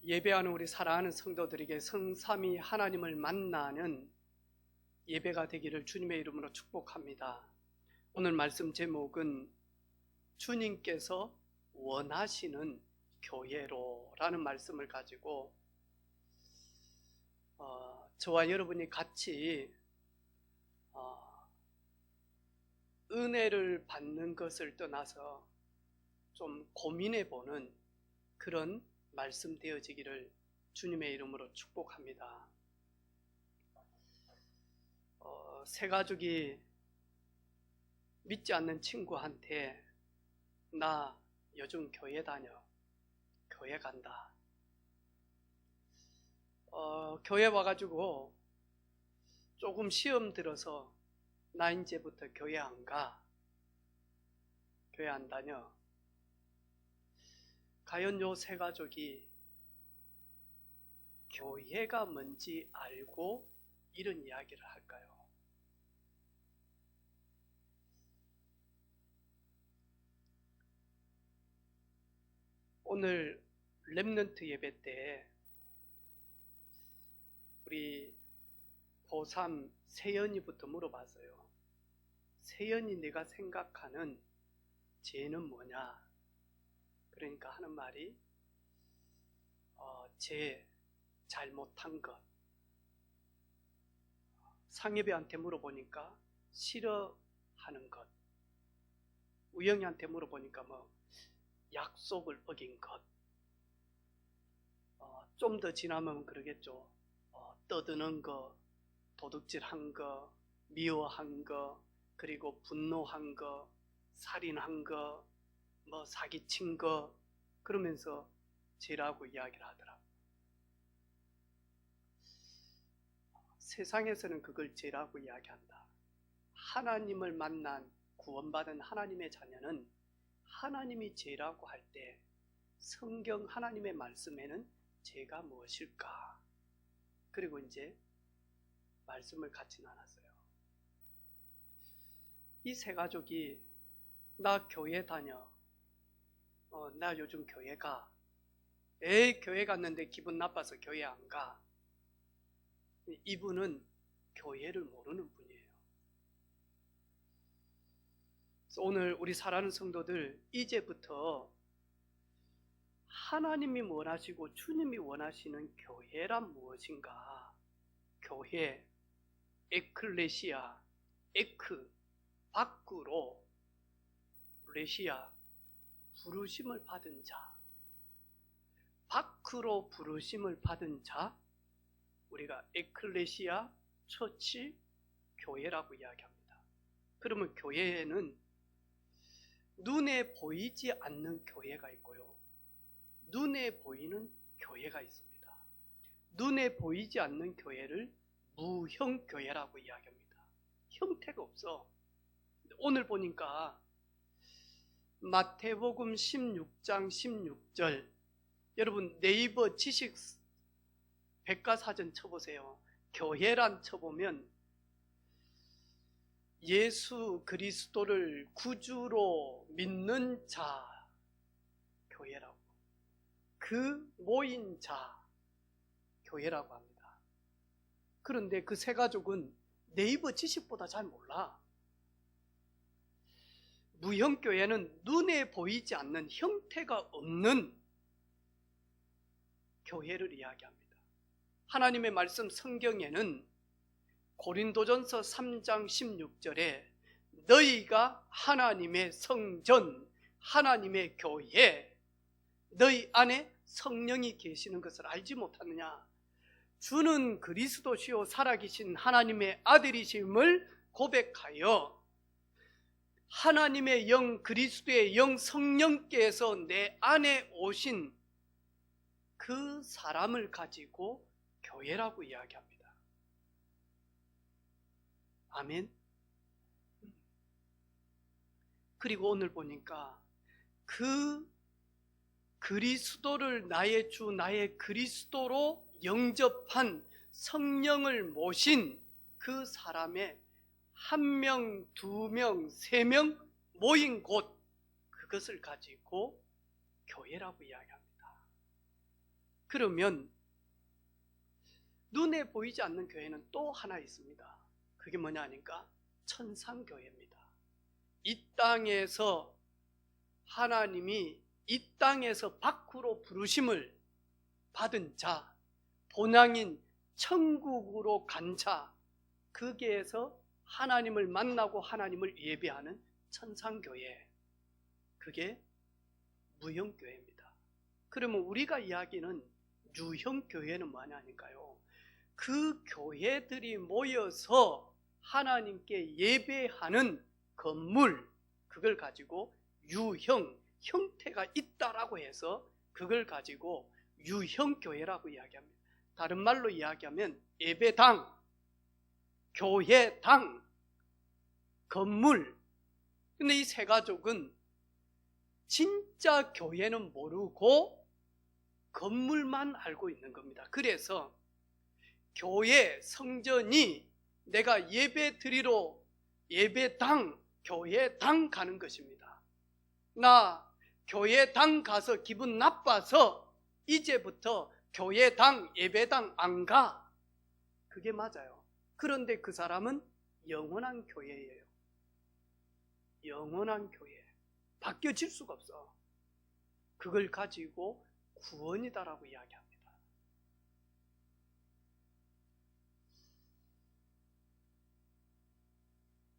예배하는 우리 사랑하는 성도들에게 성삼위 하나님을 만나는 예배가 되기를 주님의 이름으로 축복합니다. 오늘 말씀 제목은 주님께서 원하시는 교회로라는 말씀을 가지고 저와 여러분이 같이 은혜를 받는 것을 떠나서 좀 고민해보는 그런 말씀 되어지기를 주님의 이름으로 축복합니다. 새 가족이 믿지 않는 친구한테 나 요즘 교회 다녀, 교회 간다. 교회 와가지고 조금 시험 들어서 나 이제부터 교회 안 가, 교회 안 다녀. 과연 요 세 가족이 교회가 뭔지 알고 이런 이야기를 할까요? 오늘 렘넌트 예배 때 우리 고3 세연이부터 물어봤어요. 세연이 내가 생각하는 죄는 뭐냐? 그러니까 하는 말이 죄 잘못한 것. 상예배한테 물어보니까 싫어하는 것. 우영이한테 물어보니까 약속을 어긴 것. 좀 더 지나면 그러겠죠. 떠드는 거, 도둑질한 거, 미워한 거, 그리고 분노한 거, 살인한 거, 사기친 거, 그러면서 죄라고 이야기를 하더라고요. 세상에서는 그걸 죄라고 이야기한다. 하나님을 만난 구원받은 하나님의 자녀는 하나님이 죄라고 할 때 성경 하나님의 말씀에는 죄가 무엇일까? 그리고 이제 말씀을 같이 나눴어요. 이 세 가족이 나 교회 다녀, 나 요즘 교회 가, 교회 갔는데 기분 나빠서 교회 안 가. 이분은 교회를 모르는 분이에요. 그래서 오늘 우리 사랑하는 성도들, 이제부터 하나님이 원하시고 주님이 원하시는 교회란 무엇인가? 교회, 에클레시아, 에크, 밖으로, 레시아, 부르심을 받은 자, 밖으로 부르심을 받은 자, 우리가 에클레시아, 처치, 교회라고 이야기합니다. 그러면 교회에는 눈에 보이지 않는 교회가 있고요, 눈에 보이는 교회가 있습니다. 눈에 보이지 않는 교회를 무형교회라고 이야기합니다. 형태가 없어. 오늘 보니까 마태복음 16장 16절, 여러분 네이버 지식 백과사전 쳐보세요. 교회란 쳐보면 예수 그리스도를 구주로 믿는 자, 교회라고, 그 모인 자, 교회라고 합니다. 그런데 그 세 가족은 네이버 지식보다 잘 몰라. 무형교회는 눈에 보이지 않는, 형태가 없는 교회를 이야기합니다. 하나님의 말씀 성경에는 고린도전서 3장 16절에 너희가 하나님의 성전, 하나님의 교회, 너희 안에 성령이 계시는 것을 알지 못하느냐? 주는 그리스도시요 살아계신 하나님의 아들이심을 고백하여 하나님의 영, 그리스도의 영, 성령께서 내 안에 오신 그 사람을 가지고 교회라고 이야기합니다. 아멘. 그리고 오늘 보니까 그 그리스도를 나의 주, 나의 그리스도로 영접한 성령을 모신 그 사람의 한 명, 두 명, 세 명 모인 곳, 그것을 가지고 교회라고 이야기합니다. 그러면 눈에 보이지 않는 교회는 또 하나 있습니다. 그게 뭐냐 하니까 천상교회입니다. 이 땅에서 하나님이 이 땅에서 밖으로 부르심을 받은 자, 본향인 천국으로 간 자, 거기에서 하나님을 만나고 하나님을 예배하는 천상교회, 그게 무형교회입니다. 그러면 우리가 이야기는 유형교회는 뭐냐니까요, 그 교회들이 모여서 하나님께 예배하는 건물, 그걸 가지고 유형, 형태가 있다라고 해서 그걸 가지고 유형교회라고 이야기합니다. 다른 말로 이야기하면 예배당, 교회당, 건물. 근데 이 세 가족은 진짜 교회는 모르고 건물만 알고 있는 겁니다. 그래서 교회, 성전이 내가 예배 드리러 예배당, 교회당 가는 것입니다. 나 교회당 가서 기분 나빠서 이제부터 교회당, 예배당 안 가. 그게 맞아요. 그런데 그 사람은 영원한 교회예요. 영원한 교회. 바뀌어질 수가 없어. 그걸 가지고 구원이다라고 이야기합니다.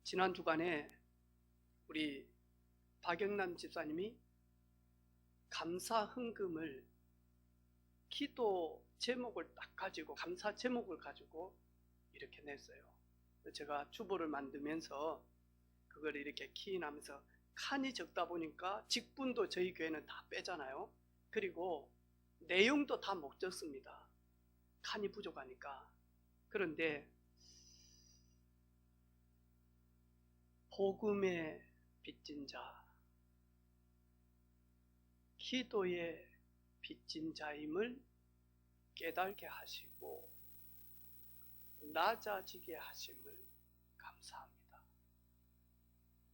지난 주간에 우리 박영남 집사님이 감사 헌금을 기도 제목을 딱 가지고, 감사 제목을 가지고 이렇게 냈어요. 제가 주보를 만들면서 그걸 이렇게 키인하면서 칸이 적다 보니까 직분도 저희 교회는 다 빼잖아요. 그리고 내용도 다 못 적습니다. 칸이 부족하니까. 그런데 복음의 빚진 자, 기도의 빚진 자임을 깨달게 하시고 낮아지게 하심을 감사합니다.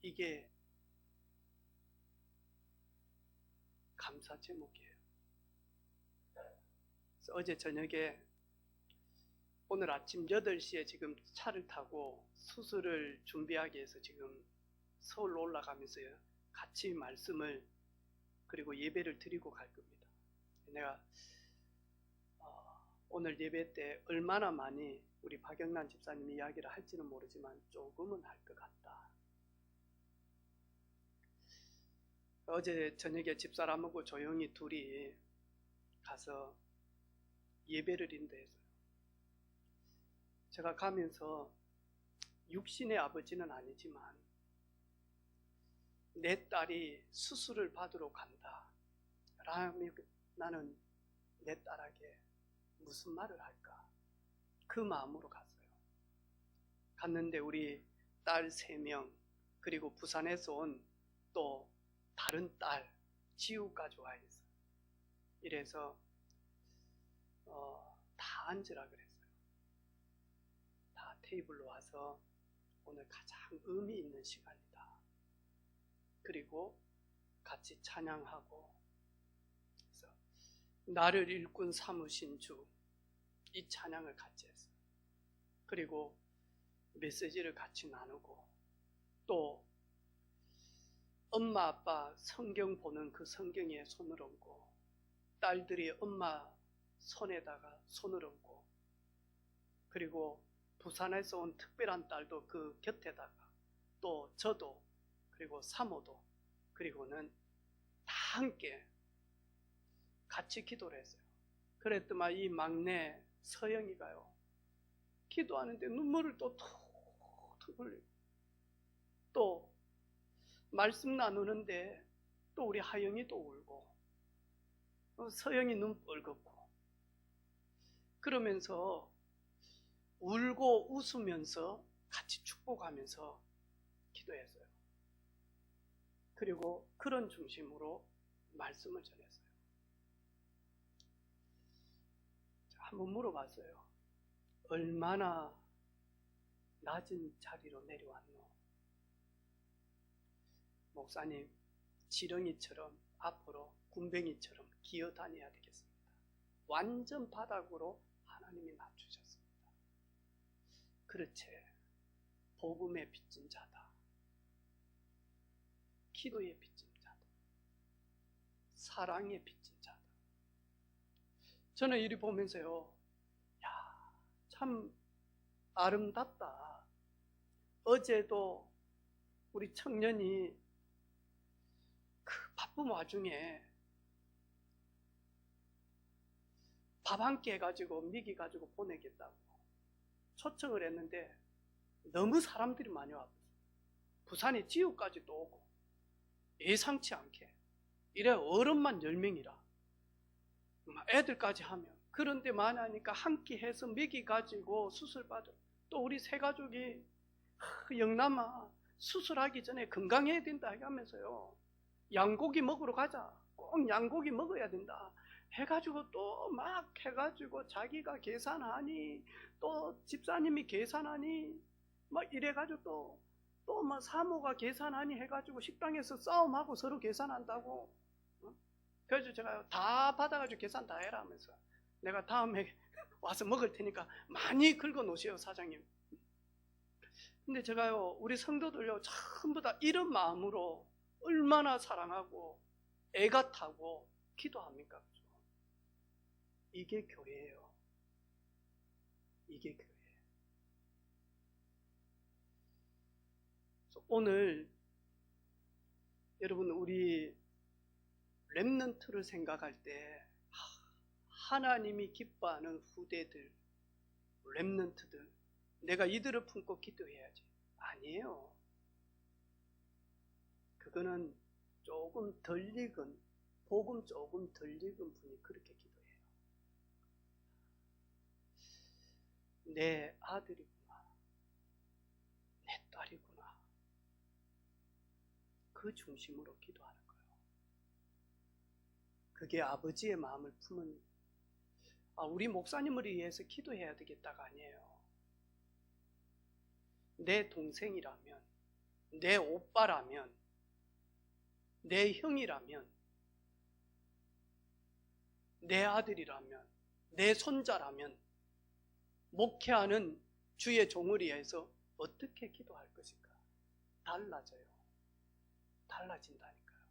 이게 감사 제목이에요. 그래서 어제 저녁에 오늘 아침 8시에 지금 차를 타고 수술을 준비하기 위해서 지금 서울로 올라가면서요, 같이 말씀을 그리고 예배를 드리고 갈 겁니다. 내가 오늘 예배 때 얼마나 많이 우리 박영란 집사님이 이야기를 할지는 모르지만 조금은 할 것 같다. 어제 저녁에 집사람하고 조용히 둘이 가서 예배를 인도했어요. 제가 가면서 육신의 아버지는 아니지만 내 딸이 수술을 받으러 간다 라면 나는 내 딸에게 무슨 말을 할까, 그 마음으로 갔어요. 갔는데 우리 딸 3명, 그리고 부산에서 온 또 다른 딸 지우까지 와 있어요. 이래서 다 앉으라 그랬어요. 다 테이블로 와서 오늘 가장 의미 있는 시간이다. 그리고 같이 찬양하고, 그래서 나를 일꾼 삼으신 주, 이 찬양을 같이 했어요. 그리고 메시지를 같이 나누고, 또 엄마 아빠 성경 보는 그 성경에 손을 얹고, 딸들이 엄마 손에다가 손을 얹고, 그리고 부산에서 온 특별한 딸도 그 곁에다가, 또 저도, 그리고 사모도, 그리고는 다 함께 같이 기도를 했어요. 그랬더만 이 막내 서영이가요, 기도하는데 눈물을 또 툭툭 흘리고, 또 말씀 나누는데 또 우리 하영이 또 울고, 서영이 눈 뻘겋고, 그러면서 울고 웃으면서 같이 축복하면서 기도했어요. 그리고 그런 중심으로 말씀을 전했어요. 한번 물어봤어요. 얼마나 낮은 자리로 내려왔노? 목사님, 지렁이처럼 앞으로 군뱅이처럼 기어다녀야 되겠습니다. 완전 바닥으로 하나님이 낮추셨습니다. 그렇지. 복음에 빚진 자다. 기도에 빚진 자다. 사랑에 빚진 자다. 저는 이리 보면서요, 야, 참 아름답다. 어제도 우리 청년이 그 바쁜 와중에 밥 한 끼 해가지고 미기 가지고 보내겠다고 초청을 했는데 너무 사람들이 많이 왔어요. 부산에 지우까지 또 오고 예상치 않게 이래 어른만 10명이라 애들까지 하면 그런데 많이 하니까 한 끼 해서 미기 가지고 수술받아 또 우리 세 가족이 영남아 수술하기 전에 건강해야 된다 하면서요 양고기 먹으러 가자 꼭 양고기 먹어야 된다 해가지고 또 막 해가지고 자기가 계산하니 또 집사님이 계산하니 막 이래가지고 또 막 사모가 계산하니 해가지고 식당에서 싸움하고 서로 계산한다고. 그래서 제가 다 받아가지고 계산 다 해라 하면서 내가 다음에 와서 먹을 테니까 많이 긁어 놓으세요 사장님. 근데 제가요 우리 성도들요 전부 다 이런 마음으로 얼마나 사랑하고 애가 타고 기도합니까? 이게 교회예요. 이게 교회. 오늘 여러분 우리 렘넌트를 생각할 때 하나님이 기뻐하는 후대들, 렘넌트들 내가 이들을 품고 기도해야지. 아니에요. 그거는 조금 덜 익은 복음 조금 덜 익은 분이 그렇게 기도해요. 내 아들이구나. 내 딸이구나. 그 중심으로 기도하는 거예요. 그게 아버지의 마음을 품은 우리 목사님을 위해서 기도해야 되겠다가 아니에요. 내 동생이라면, 내 오빠라면, 내 형이라면, 내 아들이라면, 내 손자라면 목회하는 주의 종을 위해서 어떻게 기도할 것인가? 달라져요. 달라진다니까요.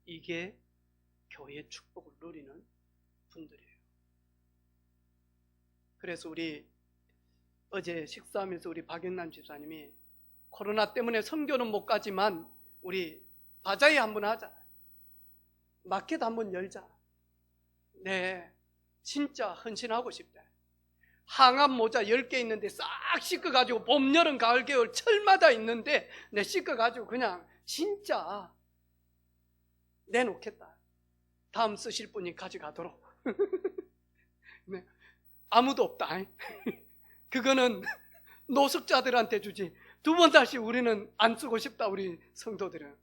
이게 교회의 축복을 누리는 분들이에요. 그래서 우리 어제 식사하면서 우리 박영남 집사님이 코로나 때문에 선교는 못 가지만 우리 바자회 한번 하자. 마켓 한번 열자. 네, 진짜 헌신하고 싶다. 항암 모자 10개 있는데 싹 씻어가지고 봄, 여름, 가을, 겨울 철마다 있는데 내 씻어가지고 그냥 진짜 내놓겠다. 다음 쓰실 분이 가져가도록. 네, 아무도 없다. 그거는 노숙자들한테 주지. 두 번 다시 우리는 안 쓰고 싶다. 우리 성도들은.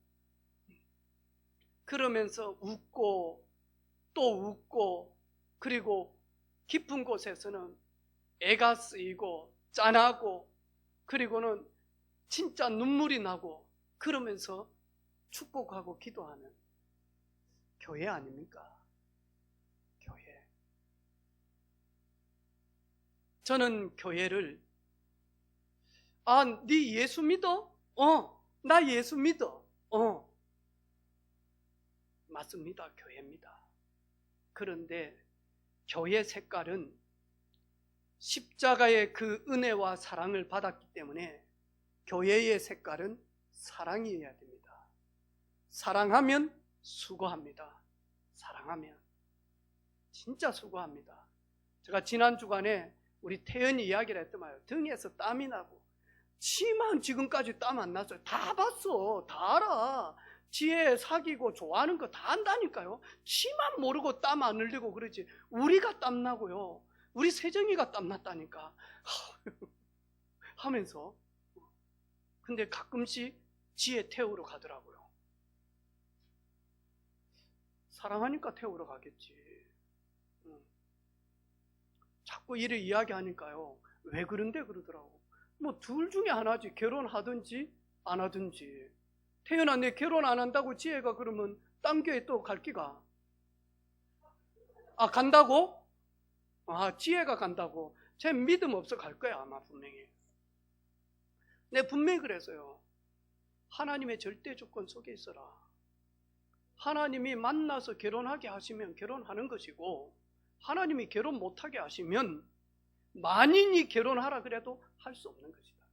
그러면서 웃고 또 웃고 그리고 깊은 곳에서는 애가 쓰이고 짠하고 그리고는 진짜 눈물이 나고 그러면서 축복하고 기도하는 교회 아닙니까? 교회. 저는 교회를 네 예수 믿어? 나 예수 믿어. 맞습니다. 교회입니다. 그런데 교회 색깔은 십자가의 그 은혜와 사랑을 받았기 때문에 교회의 색깔은 사랑이어야 됩니다. 사랑하면 수고합니다. 사랑하면 진짜 수고합니다. 제가 지난 주간에 우리 태연이 이야기를 했던 말이에요. 등에서 땀이 나고 치만 지금까지 땀 안 났어요. 다 봤어. 다 알아. 지혜 사귀고 좋아하는 거 다 안다니까요. 치만 모르고 땀 안 흘리고 그러지. 우리가 땀 나고요. 우리 세정이가 땀 났다니까. 하면서 근데 가끔씩 지혜 태우러 가더라고요. 사랑하니까 태우러 가겠지. 자꾸 이를 이야기하니까요. 왜 그런데 그러더라고. 뭐 둘 중에 하나지. 결혼하든지 안 하든지. 태연아 내 결혼 안 한다고 지혜가 그러면 딴 교회 또 갈 기가. 아, 간다고? 아, 지혜가 간다고. 쟤 믿음 없어 갈 거야, 아마 분명히. 내 분명히 그랬어요. 하나님의 절대 조건 속에 있어라. 하나님이 만나서 결혼하게 하시면 결혼하는 것이고, 하나님이 결혼 못하게 하시면 만인이 결혼하라 그래도 할 수 없는 것이다.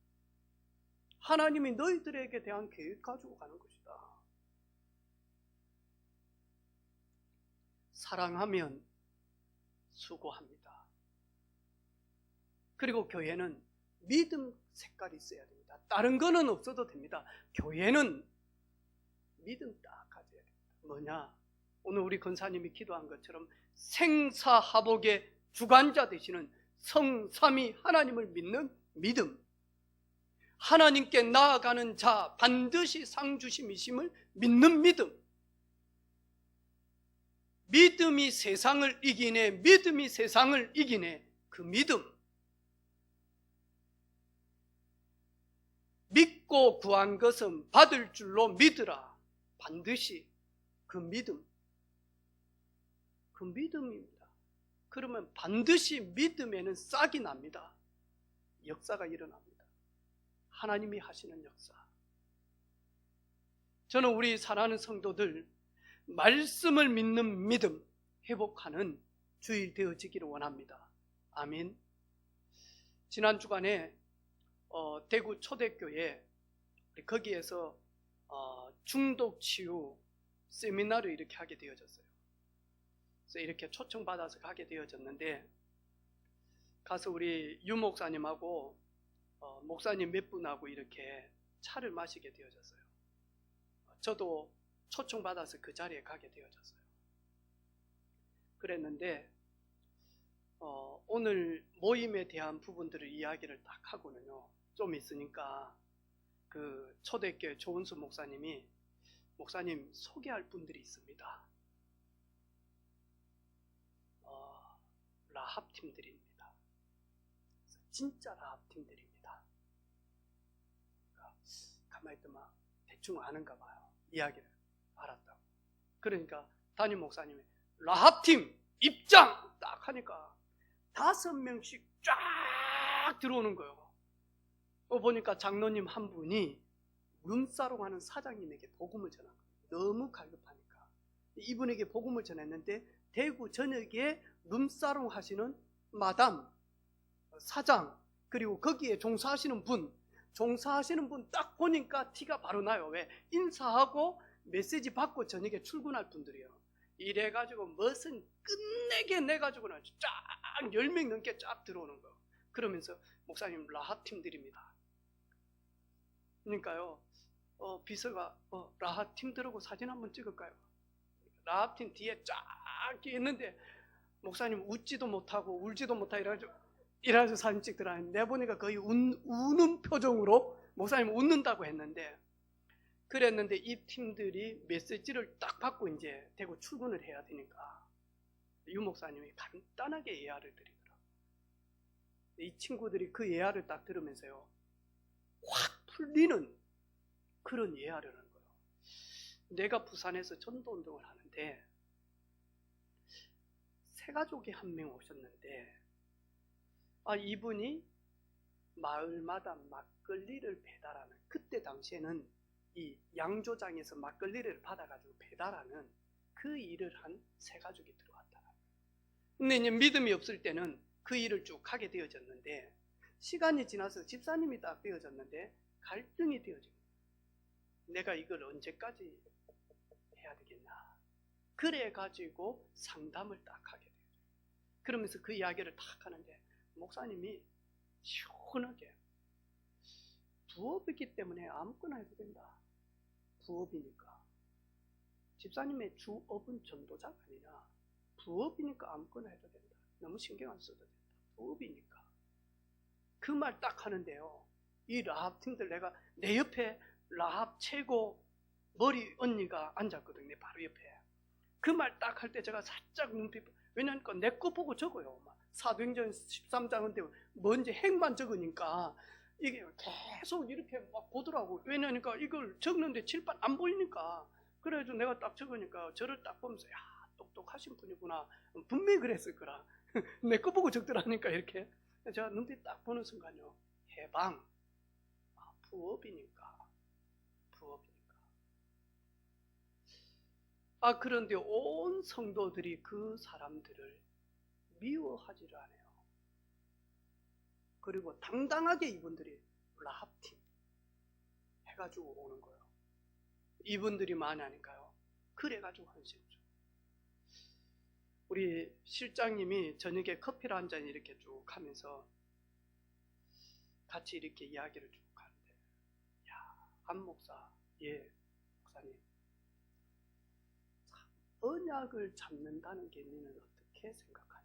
하나님이 너희들에게 대한 계획 가지고 가는 것이다. 사랑하면 수고합니다. 그리고 교회는 믿음 색깔이 있어야 됩니다. 다른 거는 없어도 됩니다. 교회는 믿음 딱 가져야 됩니다. 뭐냐? 오늘 우리 권사님이 기도한 것처럼 생사화복의 주관자 되시는 성삼위 하나님을 믿는 믿음, 하나님께 나아가는 자 반드시 상 주심이심을 믿는 믿음, 믿음이 세상을 이기네, 믿음이 세상을 이기네, 그 믿음, 믿고 구한 것은 받을 줄로 믿으라, 반드시 그 믿음, 그 믿음입니다. 그러면 반드시 믿음에는 싹이 납니다. 역사가 일어납니다. 하나님이 하시는 역사. 저는 우리 사랑하는 성도들 말씀을 믿는 믿음 회복하는 주일 되어지기를 원합니다. 아멘. 지난 주간에 대구 초대교회 거기에서 중독 치유 세미나를 이렇게 하게 되어졌어요. 그래서 이렇게 초청받아서 가게 되어졌는데, 가서 우리 유 목사님하고 목사님 몇 분하고 이렇게 차를 마시게 되어졌어요. 저도 초청받아서 그 자리에 가게 되어졌어요. 그랬는데 오늘 모임에 대한 부분들을 이야기를 딱 하고는요, 좀 있으니까 그 초대교회 조은수 목사님이 목사님 소개할 분들이 있습니다. 라합 팀들입니다. 진짜 라합 팀들입니다. 가만히 있더만 대충 아는가 봐요. 이야기를 알았다고. 그러니까 담임 목사님이 라합 팀 입장 딱 하니까 5명씩 쫙 들어오는 거예요. 보니까 장로님 한 분이 룸사롱 하는 사장님에게 복음을 전한 거예요. 너무 갈급하니까 이분에게 복음을 전했는데, 대구 전역에 룸사롱 하시는 마담, 사장, 그리고 거기에 종사하시는 분 딱 보니까 티가 바로 나요. 왜? 인사하고 메시지 받고 저녁에 출근할 분들이에요. 이래가지고 무슨 끝내게 내가지고는 쫙 10명 넘게 쫙 들어오는 거예요. 그러면서 목사님 라합 팀들입니다. 그러니까요, 비서가 라합 팀들하고 사진 한번 찍을까요? 라합 팀 뒤에 쫙 있는데 목사님 웃지도 못하고 울지도 못하고 이래가지고 사진 찍더라. 내보니까 거의 우는 표정으로 목사님 웃는다고 했는데, 그랬는데 이 팀들이 메시지를 딱 받고 이제 대구 출근을 해야 되니까 유 목사님이 간단하게 예화를 드리더라고요. 이 친구들이 그 예화를 딱 들으면서요, 확 풀리는 그런 예화를 하는 거예요. 내가 부산에서 전도운동을 하는데 새 가족이 한 명 오셨는데, 이분이 마을마다 막걸리를 배달하는, 그때 당시에는 이 양조장에서 막걸리를 받아가지고 배달하는 그 일을 한 새 가족이 들어왔다. 근데 이제 믿음이 없을 때는 그 일을 쭉 하게 되어졌는데, 시간이 지나서 집사님이 딱 되어졌는데 갈등이 되어진 거예요. 내가 이걸 언제까지 해야 되겠나. 그래가지고 상담을 딱 하게 돼요. 그러면서 그 이야기를 딱 하는데 목사님이 시원하게, 부업이기 때문에 아무거나 해도 된다. 부업이니까. 집사님의 주업은 전도자가 아니라 부업이니까 아무거나 해도 된다. 너무 신경 안 써도 된다. 부업이니까. 그 말 딱 하는데요, 이 라합 팀들, 내가 내 옆에 라합 최고 머리 언니가 앉았거든요. 내 바로 옆에. 그 말 딱 할 때 제가 살짝 눈빛, 왜냐하면 내 거 보고 적어요. 사도행전 13장인데 뭔지 핵만 적으니까 이게 계속 이렇게 막 보더라고. 왜냐니까 이걸 적는데 칠판 안 보이니까. 그래서 내가 딱 적으니까 저를 딱 보면서, 야, 똑똑하신 분이구나. 분명히 그랬을 거라. 내 거 보고 적더라니까 이렇게. 제가 눈빛 딱 보는 순간요. 해방. 부업이니까. 그런데 온 성도들이 그 사람들을 미워하지를 않아요. 그리고 당당하게 이분들이 라합팀 해가지고 오는 거예요. 이분들이 많이 하니까요. 그래가지고 헌신주. 우리 실장님이 저녁에 커피를 한 잔 이렇게 쭉 하면서 같이 이렇게 이야기를 쭉 하는데, 야, 한 목사, 예, 목사님, 참 언약을 잡는다는 게 너는 어떻게 생각하냐?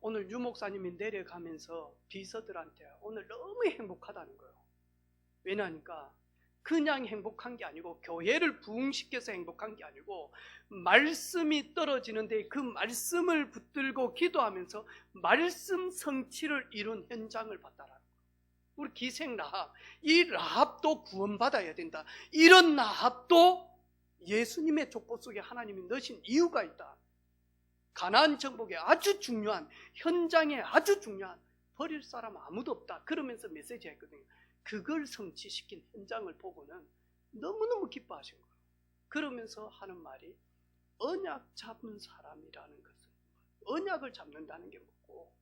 오늘 유 목사님이 내려가면서 비서들한테 오늘 너무 행복하다는 거예요. 왜냐하니까 그냥 행복한 게 아니고 교회를 부흥시켜서 행복한 게 아니고 말씀이 떨어지는데 그 말씀을 붙들고 기도하면서 말씀 성취를 이룬 현장을 봤다라는 거예요. 우리 기생 라합, 이 라합도 구원받아야 된다. 이런 라합도 예수님의 족보 속에 하나님이 넣으신 이유가 있다. 가나안 정복에 아주 중요한, 현장에 아주 중요한, 버릴 사람 아무도 없다. 그러면서 메시지 했거든요. 그걸 성취시킨 현장을 보고는 너무너무 기뻐하신 거예요. 그러면서 하는 말이 언약 잡은 사람이라는 것은, 언약을 잡는다는 게 뭐고,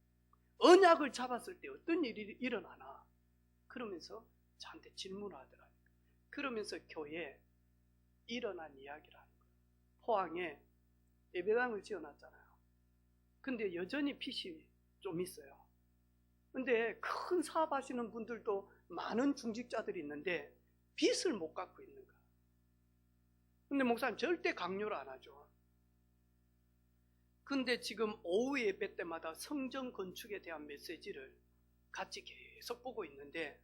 언약을 잡았을 때 어떤 일이 일어나나, 그러면서 저한테 질문을 하더라고요. 그러면서 교회에 일어난 이야기를 하는 거예요. 포항에 예배당을 지어놨잖아요. 근데 여전히 빚이 좀 있어요. 근데 큰 사업하시는 분들도 많은 중직자들이 있는데 빚을 못 갚고 있는 거야. 근데 목사님 절대 강요를 안 하죠. 근데 지금 오후 예배 때마다 성전 건축에 대한 메시지를 같이 계속 보고 있는데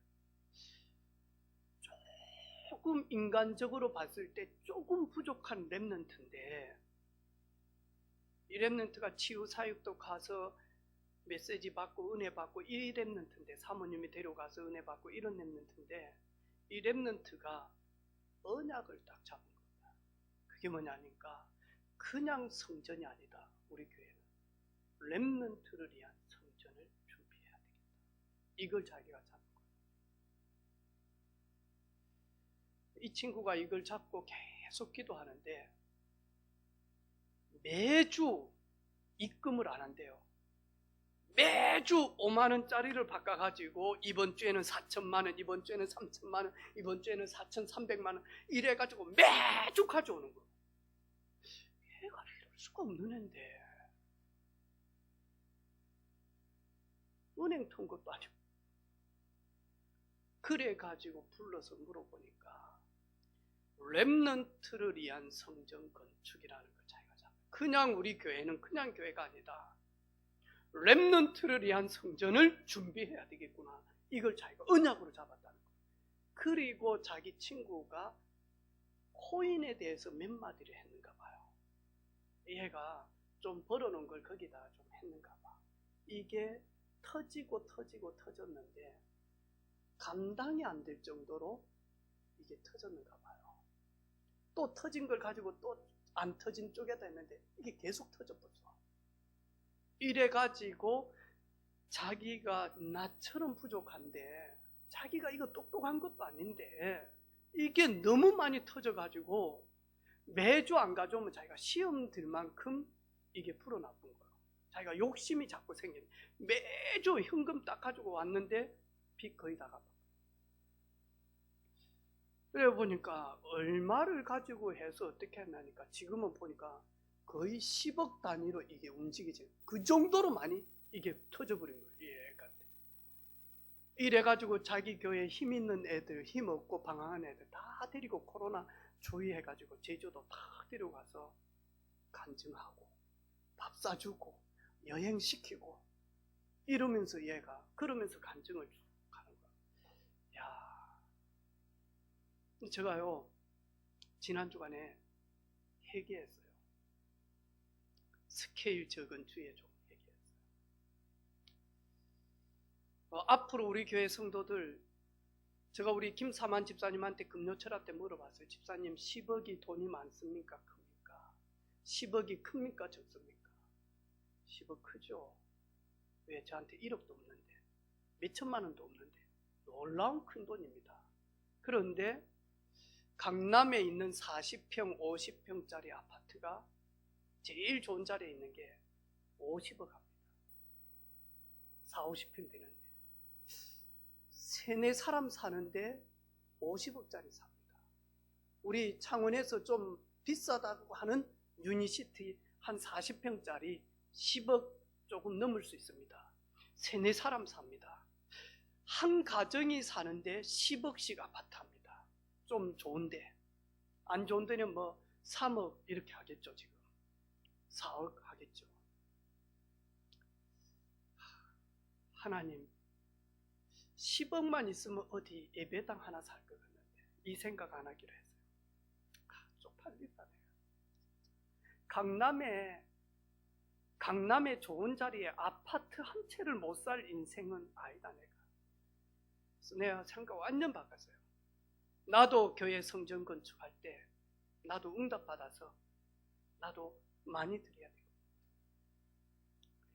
조금 인간적으로 봤을 때 조금 부족한 렘넌트인데, 이 렘넌트가 치유 사역도 가서 메시지 받고 은혜 받고 이 렘넌트인데, 사모님이 데려가서 은혜 받고 이런 렘넌트인데, 이 렘넌트가 언약을 딱 잡은 겁니다. 그게 뭐냐니까 그냥 성전이 아니다. 우리 교회는 렘넌트를 위한 성전을 준비해야 되겠다. 이걸 자기가 잡은 거예요. 이 친구가 이걸 잡고 계속 기도하는데 매주 입금을 안 한대요. 매주 5만 원짜리를 바꿔가지고 이번 주에는 4천만 원, 이번 주에는 3천만 원, 이번 주에는 4,300만 원 이래가지고 매주 가져오는 거예요. 얘가 이럴 수가 없는 애인데, 은행 턴 것도 아니고. 그래가지고 불러서 물어보니까 렘넌트를 위한 성전 건축이라는 걸 자기가 잡아요. 그냥 우리 교회는 그냥 교회가 아니다. 렘넌트를 위한 성전을 준비해야 되겠구나. 이걸 자기가 언약으로 잡았다는 거예요. 그리고 자기 친구가 코인에 대해서 몇 마디를 했는가 봐요. 얘가 좀 벌어놓은 걸 거기다 좀 했는가 봐. 이게 터졌는데 감당이 안 될 정도로 이게 터졌는가 봐요. 또 터진 걸 가지고 또 안 터진 쪽에다 했는데 이게 계속 터져버렸어. 이래가지고 자기가 나처럼 부족한데, 자기가 이거 똑똑한 것도 아닌데 이게 너무 많이 터져가지고 매주 안 가져오면 자기가 시험 들 만큼 이게 불어나쁜 거예요. 자기가 욕심이 자꾸 생기는, 매주 현금 딱 가지고 왔는데 빚 거의 다 갚아. 그래 보니까 얼마를 가지고 해서 어떻게 했나니까 지금은 보니까 거의 10억 단위로 이게 움직이지. 그 정도로 많이 이게 터져버린 거예요. 얘가. 이래가지고 자기 교회에 힘 있는 애들, 힘 없고 방황한 애들 다 데리고 코로나 조의해가지고 제주도 다 데려가서 간증하고 밥 사주고 여행시키고 이러면서 얘가 그러면서 간증을 쭉 하는 거야. 야, 제가요 지난 주간에 회개했어요. 스케일 적은 주에 좀 회개했어요. 앞으로 우리 교회 성도들 제가 우리 김사만 집사님한테 금요철학 때 물어봤어요. 집사님 10억이 돈이 많습니까? 큽니까? 10억이 큽니까? 적습니까? 10억 크죠. 왜? 저한테 1억도 없는데, 몇천만 원도 없는데 놀라운 큰 돈입니다. 그런데 강남에 있는 40평, 50평짜리 아파트가 제일 좋은 자리에 있는 게 50억 합니다. 4, 50평 되는데 세네 사람 사는데 50억짜리 삽니다. 우리 창원에서 좀 비싸다고 하는 유니시티 한 40평짜리 10억 조금 넘을 수 있습니다. 세네 사람 삽니다. 한 가정이 사는데 10억씩 아파트 합니다. 좀 좋은데, 안 좋은 데는 뭐 3억 이렇게 하겠죠. 지금 4억 하겠죠. 하나님, 10억만 있으면 어디 예배당 하나 살 것 같는데 이 생각 안 하기로 했어요. 쪽팔리다. 강남에 좋은 자리에 아파트 한 채를 못 살 인생은 아니다 내가. 그래서 내가 생각 완전 바꿨어요. 나도 교회 성전 건축할 때 나도 응답받아서 나도 많이 드려야 돼요.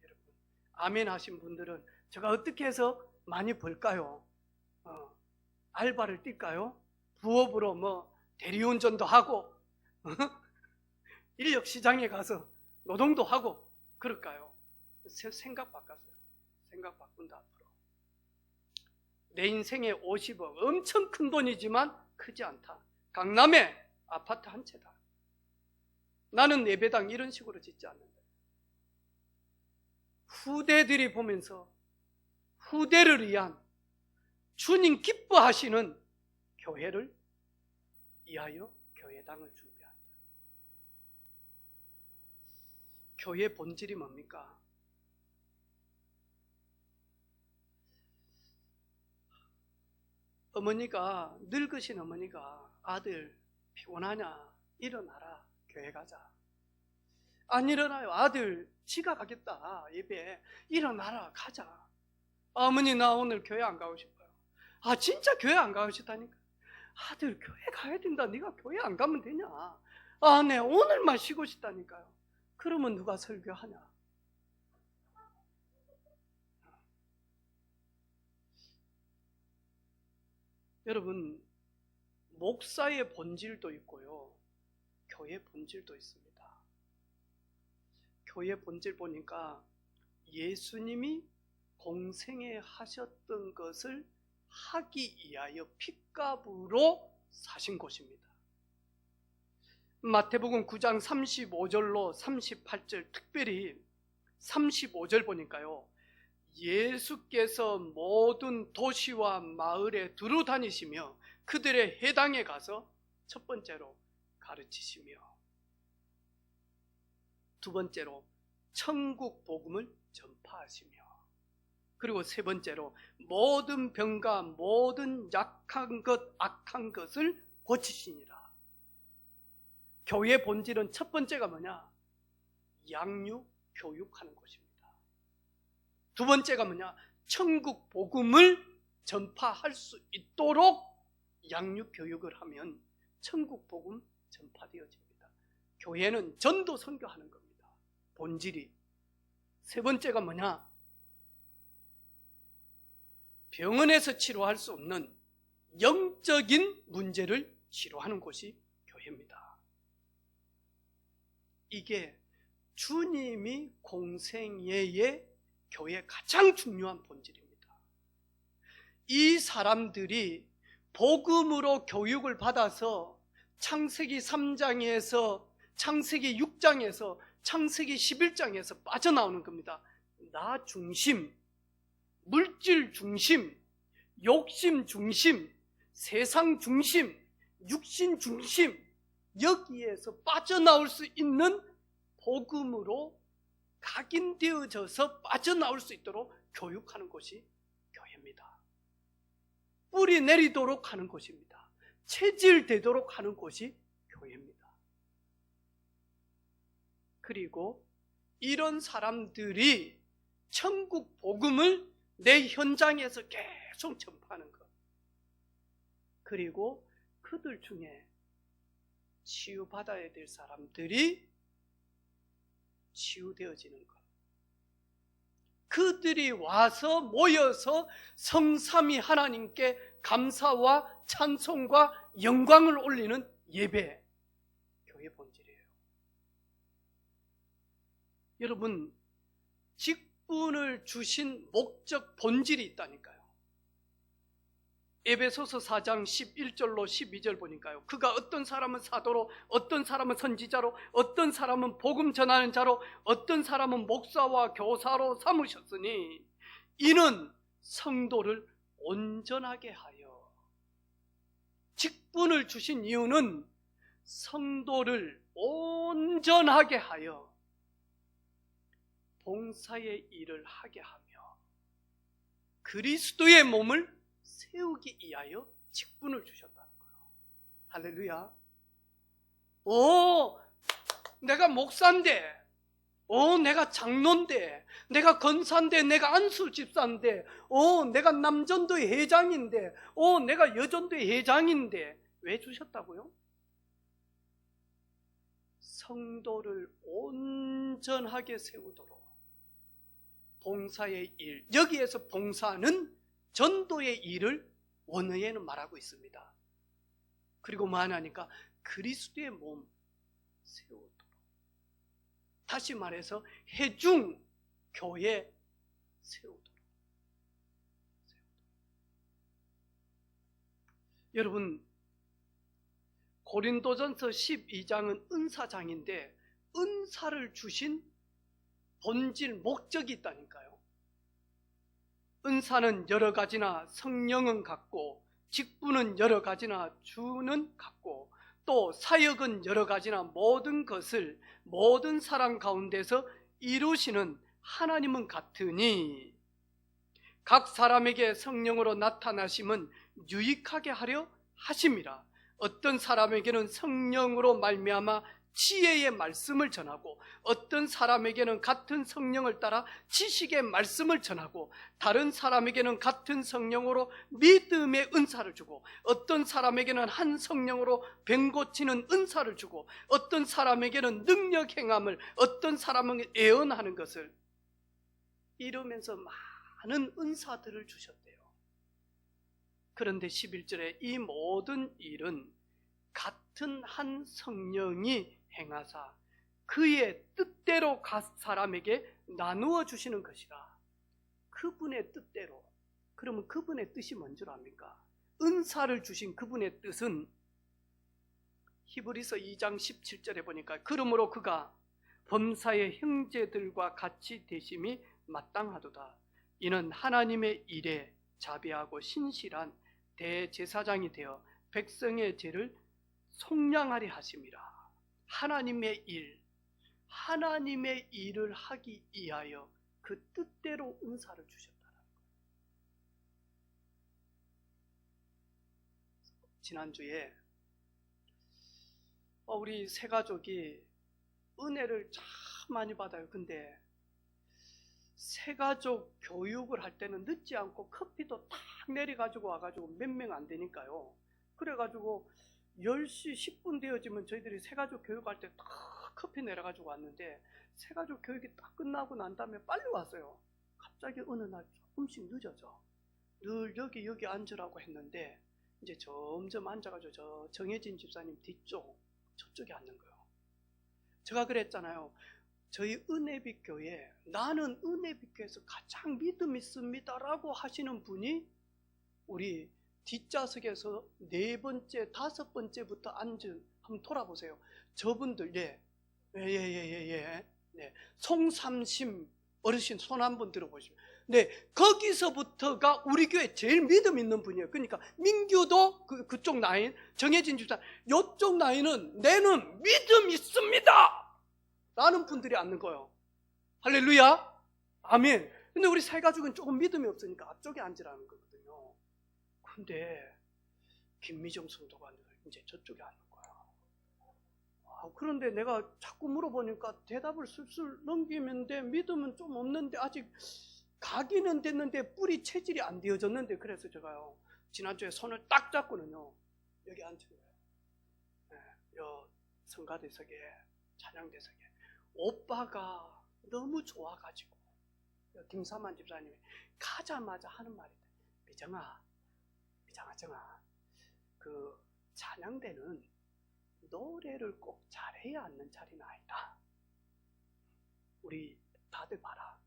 여러분, 아멘 하신 분들은 제가 어떻게 해서 많이 벌까요? 알바를 뛸까요? 부업으로 뭐 대리운전도 하고 인력시장에 가서 노동도 하고 그럴까요? 생각 바꿨어요. 생각 바꾼다. 앞으로 내 인생에 50억, 엄청 큰 돈이지만 크지 않다. 강남에 아파트 한 채다. 나는 예배당 이런 식으로 짓지 않는다. 후대들이 보면서 후대를 위한 주님 기뻐하시는 교회를 위하여 교회당을 준비한다. 교회 본질이 뭡니까? 어머니가, 늙으신 어머니가 아들 피곤하냐? 일어나라, 교회 가자. 안 일어나요. 아들 지각하겠다, 예배. 일어나라, 가자. 어머니 나 오늘 교회 안 가고 싶어요. 아 진짜 교회 안 가고 싶다니까. 아들 교회 가야 된다. 네가 교회 안 가면 되냐? 아 네 오늘만 쉬고 싶다니까요. 그러면 누가 설교하냐? 여러분, 목사의 본질도 있고요, 교회 본질도 있습니다. 교회 본질 보니까 예수님이 공생에 하셨던 것을 하기 위하여 핏값으로 사신 곳입니다. 마태복음 9장 35절로 38절, 특별히 35절 보니까요, 예수께서 모든 도시와 마을에 두루 다니시며 그들의 회당에 가서 첫 번째로 가르치시며, 두 번째로 천국 복음을 전파하시며, 그리고 세 번째로 모든 병과 모든 약한 것, 악한 것을 고치시니라. 교회의 본질은 첫 번째가 뭐냐? 양육, 교육하는 것입니다. 두 번째가 뭐냐? 천국 복음을 전파할 수 있도록 양육, 교육을 하면 천국 복음 전파되어집니다. 교회는 전도 선교하는 겁니다. 본질이. 세 번째가 뭐냐? 병원에서 치료할 수 없는 영적인 문제를 치료하는 곳이 교회입니다. 이게 주님이 공생애의 교회의 가장 중요한 본질입니다. 이 사람들이 복음으로 교육을 받아서 창세기 3장에서 창세기 6장에서 창세기 11장에서 빠져나오는 겁니다. 나 중심, 물질 중심, 욕심 중심, 세상 중심, 육신 중심, 여기에서 빠져나올 수 있는 복음으로 각인되어져서 빠져나올 수 있도록 교육하는 곳이 교회입니다. 뿌리 내리도록 하는 곳입니다. 체질되도록 하는 곳이 교회입니다. 그리고 이런 사람들이 천국 복음을 내 현장에서 계속 전파하는 것, 그리고 그들 중에 치유받아야 될 사람들이 치유되어지는 것. 그들이 와서 모여서 성삼위 하나님께 감사와 찬송과 영광을 올리는 예배, 교회 본질이에요. 여러분, 직분을 주신 목적 본질이 있다니까요. 에베소서 4장 11절로 12절 보니까요, 그가 어떤 사람은 사도로, 어떤 사람은 선지자로, 어떤 사람은 복음 전하는 자로, 어떤 사람은 목사와 교사로 삼으셨으니 이는 성도를 온전하게 하여. 직분을 주신 이유는 성도를 온전하게 하여 봉사의 일을 하게 하며 그리스도의 몸을 세우기 위하여 직분을 주셨다는 거예요. 할렐루야. 내가 목사인데, 내가 장로인데, 내가 권사인데, 내가 안수집사인데, 내가 남전도의 회장인데, 내가 여전도의 회장인데, 왜 주셨다고요? 성도를 온전하게 세우도록 봉사의 일, 여기에서 봉사는 전도의 일을 원어에는 말하고 있습니다. 그리고 뭐 하나니까 그리스도의 몸 세우도록. 다시 말해서 회중 교회 세우도록. 여러분, 고린도전서 12장은 은사장인데 은사를 주신 본질 목적이 있다니까요. 은사는 여러 가지나 성령은 같고, 직분은 여러 가지나 주는 같고, 또 사역은 여러 가지나 모든 것을 모든 사람 가운데서 이루시는 하나님은 같으니 각 사람에게 성령으로 나타나심은 유익하게 하려 하심이라. 어떤 사람에게는 성령으로 말미암아 지혜의 말씀을 전하고, 어떤 사람에게는 같은 성령을 따라 지식의 말씀을 전하고, 다른 사람에게는 같은 성령으로 믿음의 은사를 주고, 어떤 사람에게는 한 성령으로 병 고치는 은사를 주고, 어떤 사람에게는 능력 행함을, 어떤 사람은 예언하는 것을, 이러면서 많은 은사들을 주셨대요. 그런데 11절에 이 모든 일은 같은 한 성령이 행하사 그의 뜻대로 각 사람에게 나누어 주시는 것이라. 그분의 뜻대로. 그러면 그분의 뜻이 뭔 줄 압니까? 은사를 주신 그분의 뜻은 히브리서 2장 17절에 보니까 그러므로 그가 범사의 형제들과 같이 되심이 마땅하도다. 이는 하나님의 일에 자비하고 신실한 대제사장이 되어 백성의 죄를 속량하리 하심이라. 하나님의 일, 하나님의 일을 하기 위하여 그 뜻대로 은사를 주셨다는 거예요. 지난주에 우리 세 가족이 은혜를 참 많이 받아요. 근데 세 가족 교육을 할 때는 늦지 않고 커피도 딱 내려가지고 와가지고 몇 명 안 되니까요. 그래가지고 10시 10분 되어지면 저희들이 세 가족 교육할 때 딱 커피 내려가지고 왔는데, 세 가족 교육이 딱 끝나고 난 다음에 빨리 왔어요. 갑자기 어느 날 조금씩 늦어져. 늘 여기 앉으라고 했는데 이제 점점 앉아가지고 저 정혜진 집사님 뒤쪽 저쪽에 앉는 거예요. 제가 그랬잖아요. 저희 은혜빛 교회, 나는 은혜빛 교회에서 가장 믿음 있습니다 라고 하시는 분이 우리 뒷좌석에서 4번째, 5번째부터 앉은, 한번 돌아보세요. 저분들, 네. 송삼심 어르신 손 한번 들어보시면, 네, 거기서부터가 우리 교회 제일 믿음 있는 분이에요. 그러니까 민규도 그쪽 라인, 정혜진 집사, 이쪽 라인은 내는 믿음 있습니다 라는 분들이 앉는 거예요. 할렐루야, 아멘. 근데 우리 세 가족은 조금 믿음이 없으니까 앞쪽에 앉으라는 거거든요. 근데 김미정 성도가 이제 저쪽에 앉는 거야. 그런데 내가 자꾸 물어보니까 대답을 술술 넘기는데 믿음은 좀 없는데 아직 가기는 됐는데 뿌리 체질이 안 되어졌는데, 그래서 제가요, 지난주에 손을 딱 잡고는요, 여기 앉은 거예요. 네, 요 성가대석에, 찬양대석에. 오빠가 너무 좋아가지고, 김사만 집사님이 가자마자 하는 말인데, 미정아, 그 찬양대는 노래를 꼭 잘해야 앉는 자리는 아니다. 우리 다들 봐라.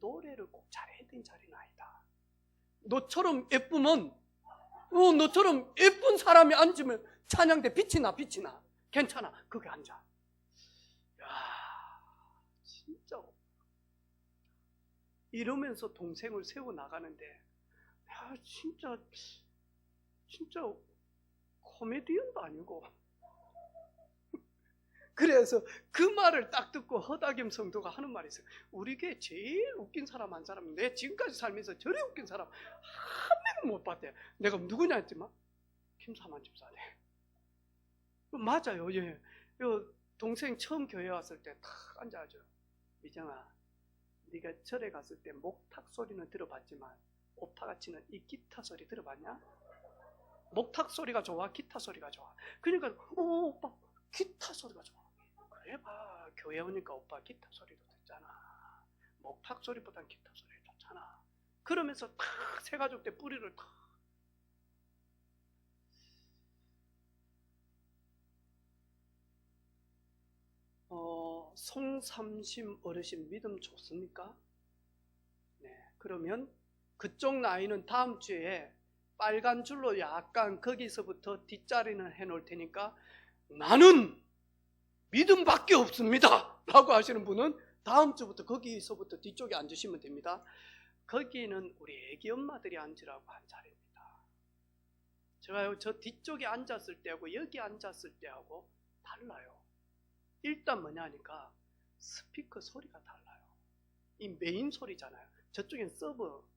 노래를 꼭 잘해야 되는 자리는 아니다. 너처럼 예쁘면, 너처럼 예쁜 사람이 앉으면 찬양대 빛이 나. 괜찮아. 거기 앉아. 야, 진짜. 이러면서 동생을 세워 나가는데, 야, 진짜 코미디언도 아니고. 그래서 그 말을 딱 듣고 허다김 성도가 하는 말이 있어요. 우리 교회 제일 웃긴 사람 한 사람은, 내 지금까지 살면서 저래 웃긴 사람 한 명을 못 봤대요. 내가 누구냐 했지만 김사만 집사네. 맞아요. 예. 동생 처음 교회 왔을 때 탁 앉아줘. 미정아, 네가 절에 갔을 때 목탁 소리는 들어봤지만 오빠가 치는 이 기타 소리 들어봤냐? 목탁 소리가 좋아? 기타 소리가 좋아? 그러니까 오빠 기타 소리가 좋아. 그래 봐, 교회 오니까 오빠 기타 소리도 듣잖아. 목탁 소리보단 기타 소리 좋잖아. 그러면서 탁 새가족 때 뿌리를 탁. 송삼심 어르신 믿음 좋습니까? 네, 그러면 그쪽 나이는 다음 주에 빨간 줄로 약간 거기서부터 뒷자리는 해놓을 테니까 나는 믿음밖에 없습니다 라고 하시는 분은 다음 주부터 거기서부터 뒤쪽에 앉으시면 됩니다. 거기는 우리 애기 엄마들이 앉으라고 한 자리입니다. 제가요, 저 뒤쪽에 앉았을 때하고 여기 앉았을 때하고 달라요. 일단 뭐냐 하니까 스피커 소리가 달라요. 이 메인 소리잖아요. 저쪽엔 서브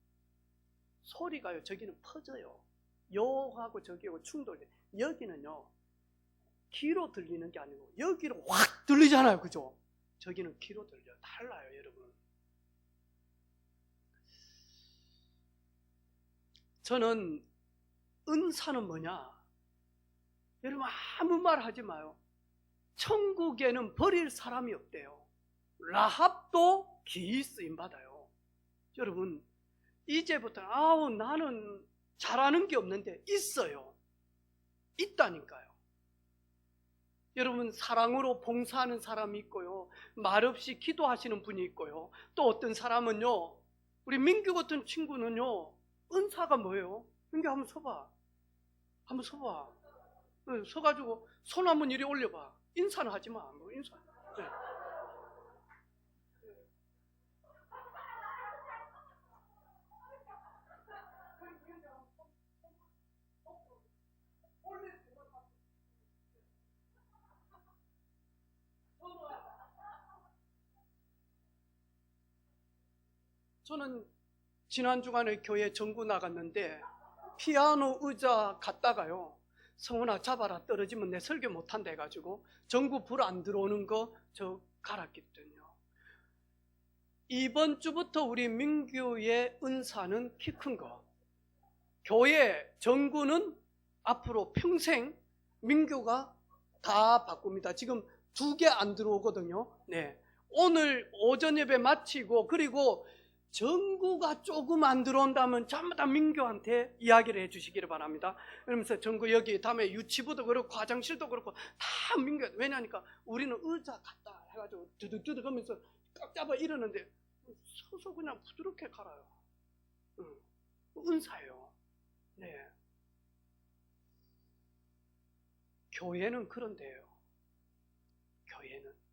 소리가요, 저기는 퍼져요. 요하고 저기하고 충돌돼. 여기는요, 귀로 들리는 게 아니고 여기로 확 들리잖아요. 그죠? 저기는 귀로 들려요. 달라요, 여러분. 저는 은사는 뭐냐? 여러분 아무 말 하지 마요. 천국에는 버릴 사람이 없대요. 라합도 기이 쓰임 받아요. 여러분, 이제부터는 나는 잘하는 게 없는데 있어요. 있다니까요. 여러분, 사랑으로 봉사하는 사람이 있고요, 말없이 기도하시는 분이 있고요, 또 어떤 사람은요, 우리 민규 같은 친구는요, 은사가 뭐예요? 민규 한번 서봐. 한번 서봐. 서가지고 손 한번 이리 올려봐. 인사는 하지 마. 뭐 인사. 네. 저는 지난 주간에 교회 전구 나갔는데 피아노 의자 갖다가요, 성훈아 잡아라, 떨어지면 내 설교 못한다 해가지고 전구 불 안 들어오는 거 저 갈았거든요. 이번 주부터 우리 민규의 은사는 키 큰 거. 교회 전구는 앞으로 평생 민규가 다 바꿉니다. 지금 2개 안 들어오거든요. 네, 오늘 오전 예배 마치고, 그리고 전구가 조금 안 들어온다면 전부 다 민규한테 이야기를 해주시기를 바랍니다. 그러면서 전구 여기 다음에 유치부도 그렇고 화장실도 그렇고 다 민규. 왜냐니까 우리는 의자 갖다 해가지고 두둑두둑 하면서 꽉 잡아 이러는데 서서 그냥 부드럽게 갈아요. 은사예요. 네. 교회는 그런데요. 교회는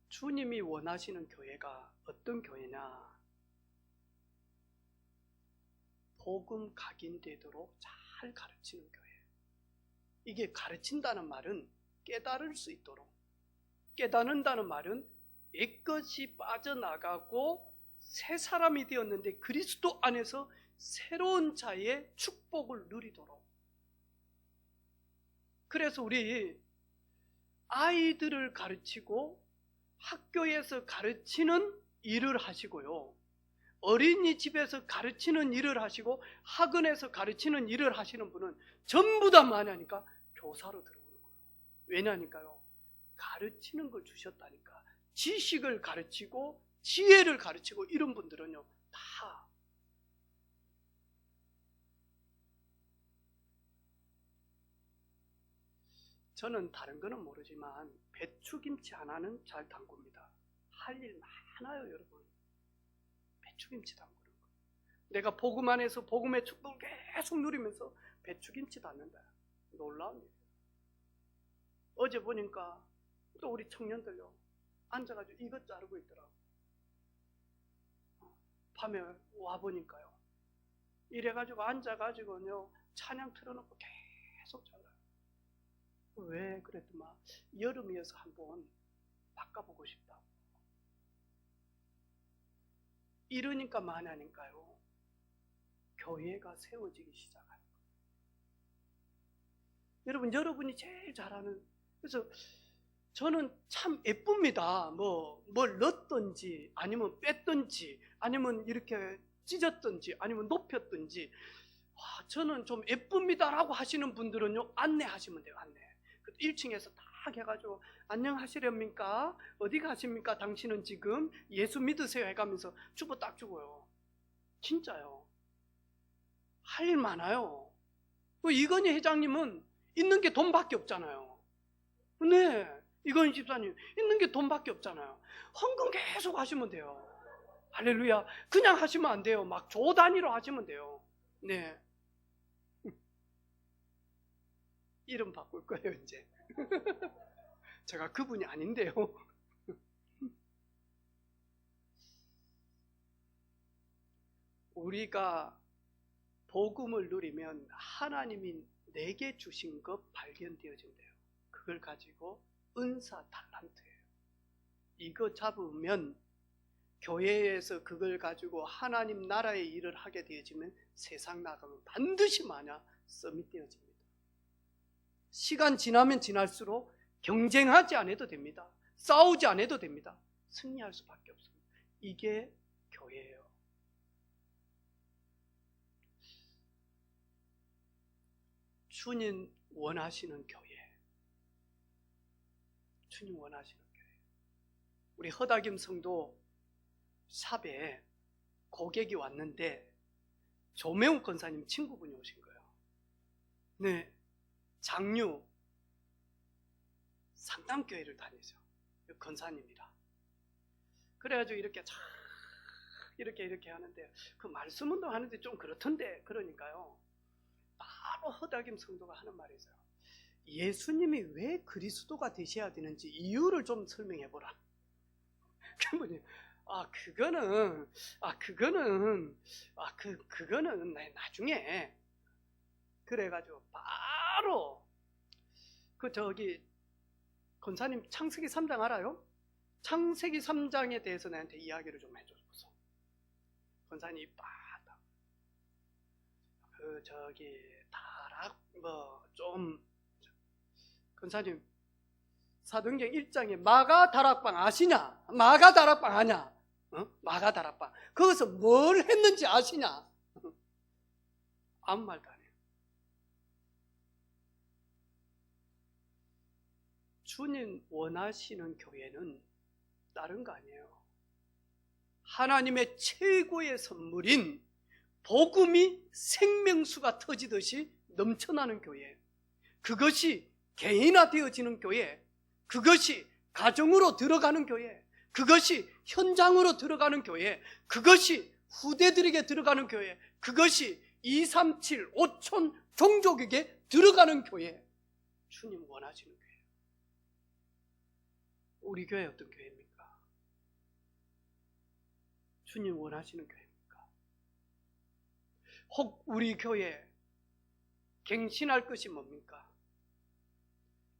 주님이 원하시는 교회가 어떤 교회냐? 복음 각인되도록 잘 가르치는 교회. 이게 가르친다는 말은 깨달을 수 있도록, 깨닫는다는 말은 옛것이 빠져나가고 새 사람이 되었는데 그리스도 안에서 새로운 자의 축복을 누리도록. 그래서 우리 아이들을 가르치고 학교에서 가르치는 일을 하시고요, 어린이집에서 가르치는 일을 하시고 학원에서 가르치는 일을 하시는 분은 전부 다 뭐냐니까 교사로 들어오는 거예요. 왜냐니까요, 가르치는 걸 주셨다니까. 지식을 가르치고 지혜를 가르치고 이런 분들은요 다 저는 다른 거는 모르지만 배추김치 하나는 잘 담굽니다. 할 일 많아요, 여러분. 배추김치 담그는 거. 내가 복음 안에서 복음의 축복을 계속 누리면서 배추김치 담는다. 놀라운 일이에요. 어제 보니까 또 우리 청년들요 앉아가지고 이것 자르고 있더라고. 밤에 와보니까요 이래가지고 앉아가지고요 찬양 틀어놓고 계속 잘라요. 왜 그랬더만 여름이어서 한번 바꿔보고 싶다고. 이러니까 만하니까요 교회가 세워지기 시작하는 거예요. 여러분이 제일 잘하는, 그래서 저는 참 예쁩니다. 뭘 넣었든지 아니면 뺐든지 아니면 이렇게 찢었든지 아니면 높였든지, 저는 좀 예쁩니다라고 하시는 분들은요 안내하시면 돼요. 안내 1층에서 딱 해가지고 안녕하시렵니까? 어디 가십니까? 당신은 지금 예수 믿으세요 해가면서 주보 딱 주고요. 진짜요. 할 일 많아요. 이건희 회장님은 있는 게 돈밖에 없잖아요. 네, 이건희 집사님 있는 게 돈밖에 없잖아요. 헌금 계속 하시면 돼요. 할렐루야. 그냥 하시면 안 돼요. 막 조 단위로 하시면 돼요. 네. 이름 바꿀 거예요 이제. 제가 그분이 아닌데요. 우리가 복음을 누리면 하나님이 내게 주신 것 발견되어진대요. 그걸 가지고 은사 달란트예요. 이거 잡으면 교회에서 그걸 가지고 하나님 나라의 일을 하게 되어지면 세상 나가면 반드시 서밋 되어집니다. 시간 지나면 지날수록 경쟁하지 않아도 됩니다. 싸우지 않아도 됩니다. 승리할 수밖에 없습니다. 이게 교회예요. 주님 원하시는 교회. 주님 원하시는 교회. 우리 허다김 성도 샵에 고객이 왔는데 조명욱 권사님 친구분이 오신 거예요. 네, 장류 상담교회를 다니죠. 권사님이라. 그래가지고 이렇게 하는데 그 말씀은 하는데 좀 그렇던데, 그러니까요 바로 허다김 성도가 하는 말이 있어요. 예수님이 왜 그리스도가 되셔야 되는지 이유를 좀 설명해 보라. 그분이 그거는 나중에. 그래가지고 바로 권사님 창세기 3장 알아요? 창세기 3장에 대해서 나한테 이야기를 좀 해줘서. 권사님이 다락 권사님 사도행전 1장에 마가 다락방 아시냐? 마가 다락방 아냐? 마가 다락방 거기서 뭘 했는지 아시냐? 아무 말도 안 해요. 주님 원하시는 교회는 다른 거 아니에요. 하나님의 최고의 선물인 복음이 생명수가 터지듯이 넘쳐나는 교회, 그것이 개인화되어지는 교회, 그것이 가정으로 들어가는 교회, 그것이 현장으로 들어가는 교회, 그것이 후대들에게 들어가는 교회, 그것이 237, 5천 종족에게 들어가는 교회. 주님 원하시는 교회. 우리 교회 어떤 교회입니까? 주님 원하시는 교회입니까? 혹 우리 교회 갱신할 것이 뭡니까?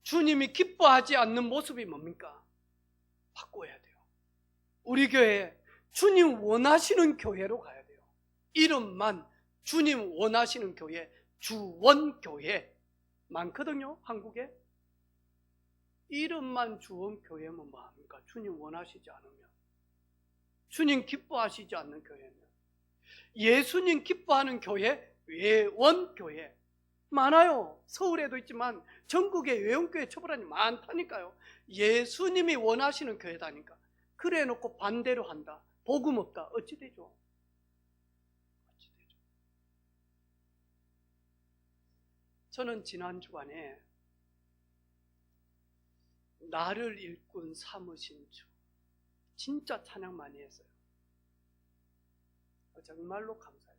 주님이 기뻐하지 않는 모습이 뭡니까? 바꿔야 돼요. 우리 교회 주님 원하시는 교회로 가야 돼요. 이름만 주님 원하시는 교회, 주원교회 많거든요, 한국에. 이름만 주원교회면 뭐합니까? 주님 원하시지 않으면. 주님 기뻐하시지 않는 교회는, 예수님 기뻐하는 교회, 외원교회 많아요. 서울에도 있지만 전국에 외원교회 초보라니 많다니까요. 예수님이 원하시는 교회다니까. 그래 놓고 반대로 한다, 복음 없다, 어찌 되죠? 어찌 되죠? 저는 지난 주간에 나를 일꾼 삼으신 주, 진짜 찬양 많이 했어요. 정말로 감사했어요.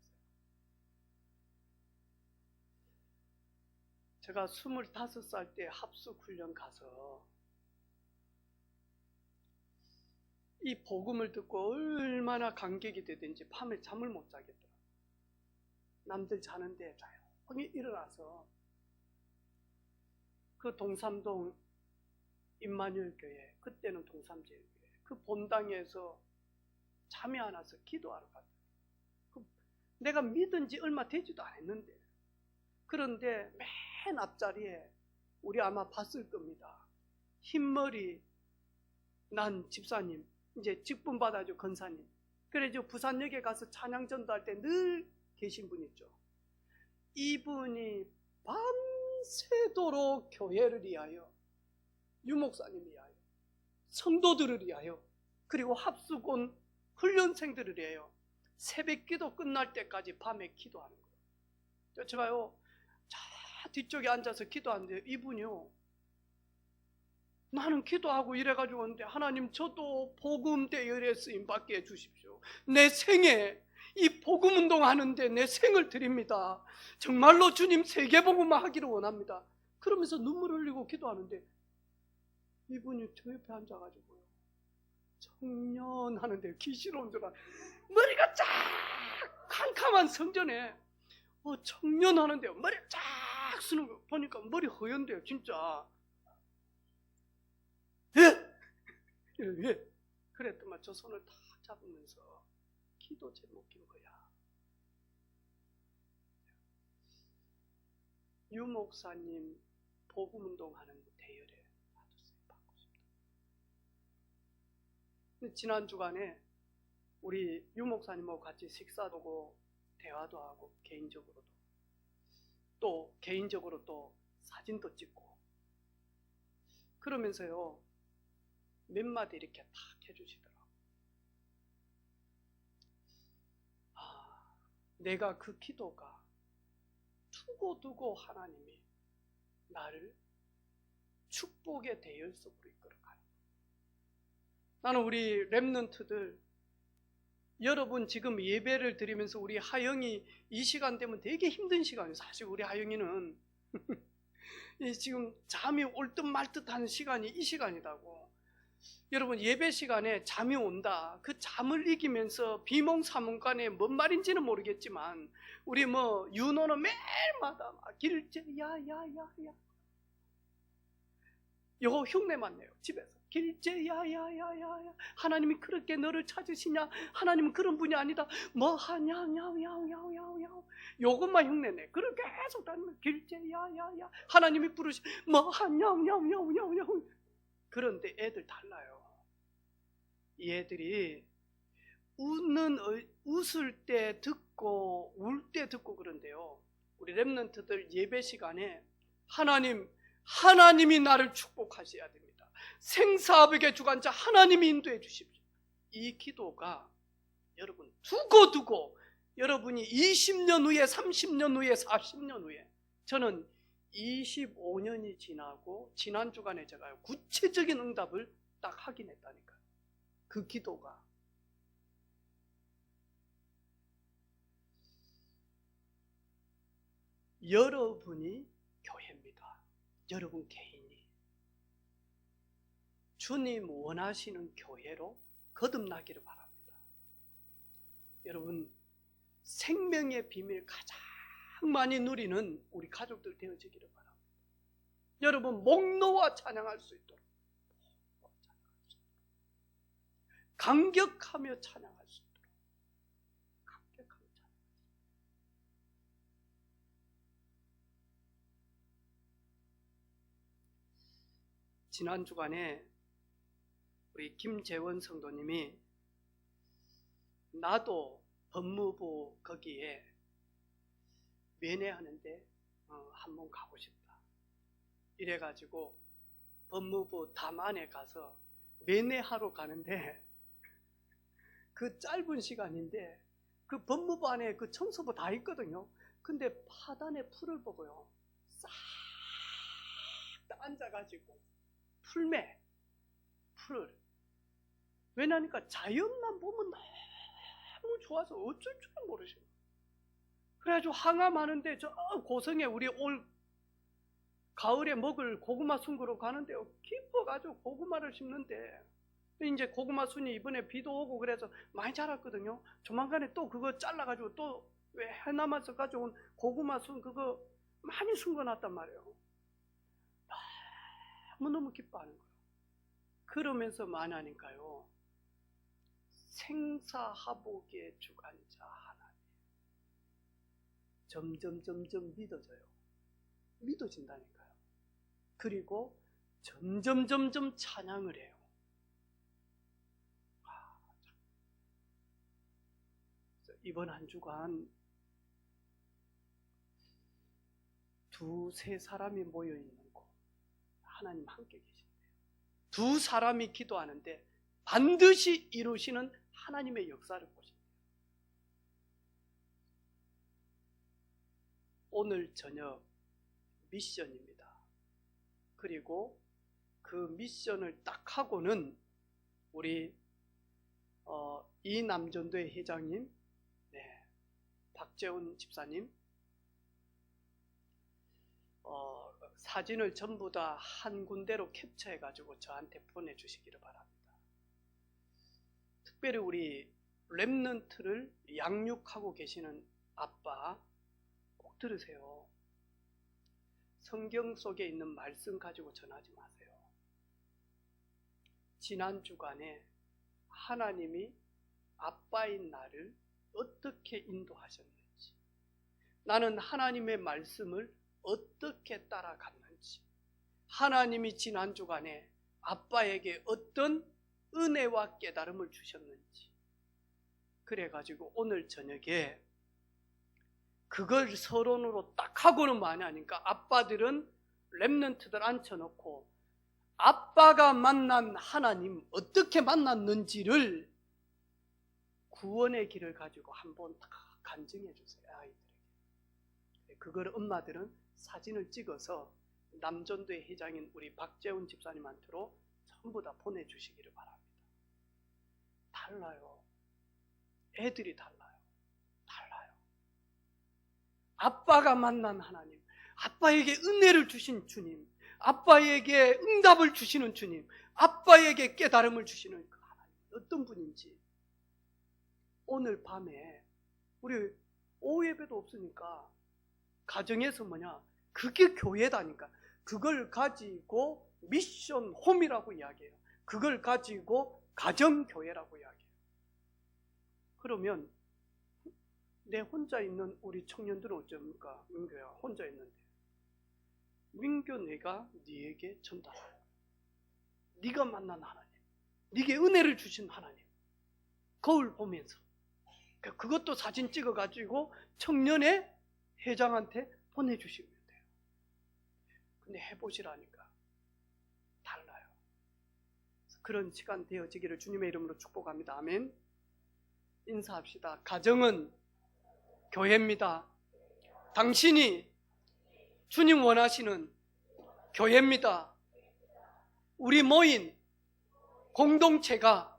제가 25살 때 합숙훈련 가서 이 복음을 듣고 얼마나 감격이 되든지 밤에 잠을 못 자겠더라고요. 남들 자는데 조용히 일어나서 그 동삼동 임마누엘 교회, 그때는 동삼제일교회, 그 본당에서 잠이 안 와서 기도하러 갔어요. 내가 믿은 지 얼마 되지도 않았는데, 그런데 맨 앞자리에 우리 아마 봤을 겁니다. 흰머리 난 집사님, 이제 직분 받아줘 권사님. 그래서 부산역에 가서 찬양 전도할 때 늘 계신 분 있죠. 이분이 밤새도록 교회를 위하여, 유목사님을 위하여, 성도들을 위하여, 그리고 합숙 온 훈련생들을 위하여 새벽 기도 끝날 때까지 밤에 기도하는 거예요. 제가요, 저 뒤쪽에 앉아서 기도하는데 이분이요, 나는 기도하고 이래가지고 오는데, 하나님 저도 복음 대열에 쓰임 받게 해주십시오. 내 생에 이 복음 운동하는데 내 생을 드립니다. 정말로 주님 세계복음만 하기를 원합니다. 그러면서 눈물 흘리고 기도하는데 이분이 저 옆에 앉아가지고요, 청년 하는데 귀신 온 줄 알아. 머리가 쫙 캄캄한 성전에 청년 하는데요, 머리 쫙 쓰는 거 보니까 머리 허연데요, 진짜. 예? 그랬더만 저 손을 탁 잡으면서 기도 제목인 거야. 유 목사님 복음 운동하는 대열에 놔두세요. 받고 싶다. 지난 주간에 우리 유 목사님하고 같이 식사도 하고 대화도 하고 개인적으로 또 사진도 찍고 그러면서요, 몇 마디 이렇게 탁 해주시더라고요. 내가 그 기도가 두고두고 하나님이 나를 축복의 대열 속으로 이끌어가는 거예요. 나는 우리 렘넌트들, 여러분 지금 예배를 드리면서 우리 하영이 이 시간 되면 되게 힘든 시간이에요. 사실 우리 하영이는 지금 잠이 올 듯 말 듯 하는 시간이 이 시간이라고. 여러분 예배 시간에 잠이 온다, 그 잠을 이기면서 비몽사몽간에 뭔 말인지는 모르겠지만 우리 윤호는 매일마다 막 길제 야야야야, 요거 흉내만 내요. 집에서 길제 야야야야야, 하나님이 그렇게 너를 찾으시냐, 하나님은 그런 분이 아니다, 뭐하냐냐냐냐냐, 요것만 흉내내. 그걸 계속 다니면 길제 야야야, 하나님이 부르시 뭐하냐냐냐냐냐. 그런데 애들 달라요. 이 애들이 웃을 때 듣고 울 때 듣고 그런데요, 우리 렘넌트들 예배 시간에 하나님이 나를 축복하셔야 됩니다. 생사업의 주관자 하나님이 인도해 주십시오. 이 기도가 여러분 두고 여러분이 20년 후에, 30년 후에, 40년 후에, 저는 25년이 지나고 지난 주간에 제가 구체적인 응답을 딱 확인했다니까요. 그 기도가 여러분이 교회입니다. 여러분 개인이 주님 원하시는 교회로 거듭나기를 바랍니다. 여러분 생명의 비밀 가장 많이 누리는 우리 가족들 되어지기를 바랍니다. 여러분 목 놓아 찬양할 수 있도록, 감격하며 찬양할 수 있도록, 감격하며 찬양할 수 있도록. 지난 주간에 우리 김재원 성도님이 나도 법무부 거기에 면회하는데 한번 가고 싶다. 이래가지고 법무부 담안에 가서 면회하러 가는데 그 짧은 시간인데 그 법무부 안에 그 청소부 다 있거든요. 근데 파단에 풀을 보고요, 싹 다 앉아가지고 풀매 풀을, 왜냐니까 자연만 보면 너무 좋아서 어쩔 줄 모르시고, 그래가지고 항암하는데 저 고성에 우리 올 가을에 먹을 고구마 순으로 가는데요, 기뻐가지고 고구마를 심는데, 이제 고구마 순이 이번에 비도 오고 그래서 많이 자랐거든요. 조만간에 또 그거 잘라가지고 또 왜 해남에서 가져온 고구마 순 그거 많이 숨겨놨단 말이에요. 너무너무 기뻐하는 거예요. 그러면서 만하니까요, 생사하복의 주관자 하나님 점점 믿어져요. 믿어진다니까요. 그리고 점점 찬양을 해요. 이번 한 주간 두세 사람이 모여있는 곳, 하나님 함께 계신대요. 두 사람이 기도하는데 반드시 이루시는 하나님의 역사를 보신대요. 오늘 저녁 미션입니다. 그리고 그 미션을 딱 하고는 우리 이남전도회 회장님, 박재훈 집사님, 사진을 전부 다 한 군데로 캡처해가지고 저한테 보내주시기를 바랍니다. 특별히 우리 렘넌트를 양육하고 계시는 아빠 꼭 들으세요. 성경 속에 있는 말씀 가지고 전하지 마세요. 지난 주간에 하나님이 아빠인 나를 어떻게 인도하셨는지, 나는 하나님의 말씀을 어떻게 따라갔는지, 하나님이 지난 주간에 아빠에게 어떤 은혜와 깨달음을 주셨는지, 그래가지고 오늘 저녁에 그걸 서론으로 딱 하고는 많이 하니까 아빠들은 렘넌트들 앉혀놓고 아빠가 만난 하나님 어떻게 만났는지를 구원의 길을 가지고 한번 다 간증해 주세요, 아이들에게. 그걸 엄마들은 사진을 찍어서 남전도회 회장인 우리 박재훈 집사님한테로 전부 다 보내주시기를 바랍니다. 달라요. 애들이 달라요. 아빠가 만난 하나님, 아빠에게 은혜를 주신 주님, 아빠에게 응답을 주시는 주님, 아빠에게 깨달음을 주시는 그 하나님 어떤 분인지 오늘 밤에 우리 오후 예배도 없으니까 가정에서 그게 교회다니까. 그걸 가지고 미션 홈이라고 이야기해요. 그걸 가지고 가정교회라고 이야기해요. 그러면 내 혼자 있는 우리 청년들은 어쩝니까? 민교야, 혼자 있는데 민교, 내가 네에게 전달하라. 네가 만난 하나님, 네게 은혜를 주신 하나님, 거울 보면서 그것도 사진 찍어가지고 청년의 회장한테 보내주시면 돼요. 근데 해보시라니까 달라요. 그런 시간 되어지기를 주님의 이름으로 축복합니다. 아멘. 인사합시다. 가정은 교회입니다. 당신이 주님 원하시는 교회입니다. 우리 모인 공동체가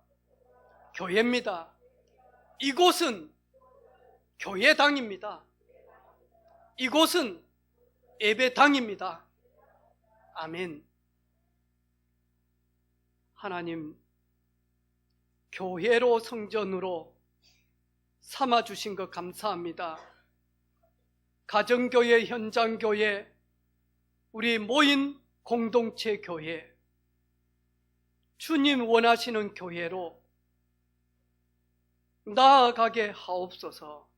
교회입니다. 이곳은 교회당입니다. 이곳은 예배당입니다. 아멘. 하나님, 교회로 성전으로 삼아주신 것 감사합니다. 가정교회, 현장교회, 우리 모인 공동체 교회, 주님 원하시는 교회로 나아가게 하옵소서.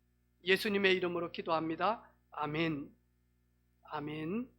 예수님의 이름으로 기도합니다. 아멘. 아멘.